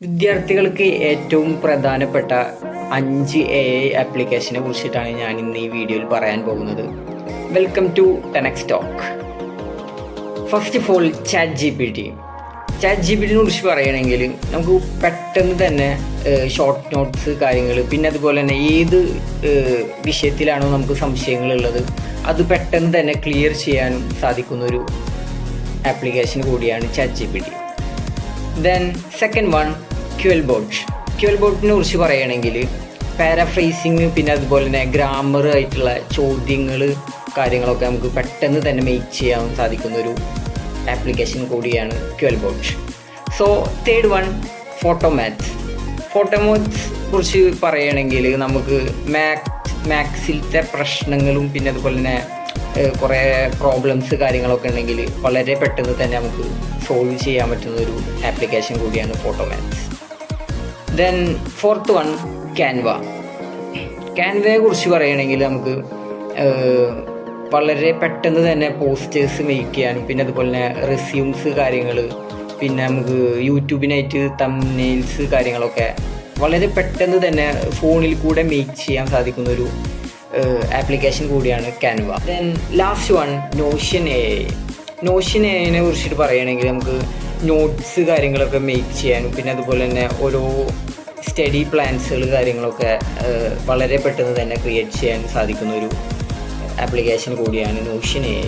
വിദ്യാർത്ഥികൾക്ക് ഏറ്റവും പ്രധാനപ്പെട്ട 5 AI ആപ്ലിക്കേഷനെ കുറിച്ചിട്ടാണ് ഞാൻ ഇന്ന് ഈ വീഡിയോയിൽ പറയാൻ പോകുന്നത്. Welcome to Tenex talk. First of all chat G P ടിനെ കുറിച്ച് പറയുകയാണെങ്കിൽ നമുക്ക് പെട്ടെന്ന് തന്നെ ഷോർട്ട് നോട്ട്സ് കാര്യങ്ങൾ, പിന്നെ അതുപോലെ തന്നെ ഏത് വിഷയത്തിലാണോ നമുക്ക് സംശയങ്ങളുള്ളത് അത് പെട്ടെന്ന് തന്നെ ക്ലിയർ ചെയ്യാനും സാധിക്കുന്നൊരു ആപ്ലിക്കേഷൻ കൂടിയാണ് chat G P T. Then second one ക്യുവൽബോട്ടിനെ കുറിച്ച് പറയുകയാണെങ്കിൽ പാരാഫ്രേസിങ്, പിന്നെ അതുപോലെ തന്നെ ഗ്രാമർ ആയിട്ടുള്ള ചോദ്യങ്ങൾ കാര്യങ്ങളൊക്കെ നമുക്ക് പെട്ടെന്ന് തന്നെ മേക്ക് ചെയ്യാൻ സാധിക്കുന്ന ഒരു ആപ്ലിക്കേഷൻ കൂടിയാണ് ക്യുവൽബോട്ട്. സോ തേർഡ് വൺ ഫോട്ടോമാത്സ് കുറിച്ച് പറയുകയാണെങ്കിൽ നമുക്ക് മാത്സിലത്തെ പ്രശ്നങ്ങളും പിന്നെ അതുപോലെ തന്നെ കുറേ പ്രോബ്ലംസ് കാര്യങ്ങളൊക്കെ ഉണ്ടെങ്കിൽ വളരെ പെട്ടെന്ന് തന്നെ നമുക്ക് സോൾവ് ചെയ്യാൻ പറ്റുന്ന ഒരു ആപ്ലിക്കേഷൻ കൂടിയാണ് ഫോട്ടോമാത്സ്. ദെൻ ഫോർത്ത് വൺ ക്യാൻവയെ കുറിച്ച് പറയുകയാണെങ്കിൽ നമുക്ക് വളരെ പെട്ടെന്ന് തന്നെ പോസ്റ്റേഴ്സ് മേക്ക് ചെയ്യാനും പിന്നെ അതുപോലെ തന്നെ റെസ്യൂംസ് കാര്യങ്ങൾ, പിന്നെ നമുക്ക് യൂട്യൂബിനായിട്ട് തംബ്നെയിൽസ് കാര്യങ്ങളൊക്കെ വളരെ പെട്ടെന്ന് തന്നെ ഫോണിൽ കൂടെ മേക്ക് ചെയ്യാൻ സാധിക്കുന്നൊരു ആപ്ലിക്കേഷൻ കൂടിയാണ് Canva. Then last one Notion എഐനെ കുറിച്ചിട്ട് പറയുകയാണെങ്കിൽ നമുക്ക് നോട്ട്സ് കാര്യങ്ങളൊക്കെ മേക്ക് ചെയ്യാനും പിന്നെ അതുപോലെ തന്നെ ഓരോ സ്റ്റഡി പ്ലാൻസുകൾ കാര്യങ്ങളൊക്കെ വളരെ പെട്ടെന്ന് തന്നെ ക്രിയേറ്റ് ചെയ്യാൻ സാധിക്കുന്ന ഒരു ആപ്ലിക്കേഷൻ കൂടിയാണ് നോഷൻ എഐ.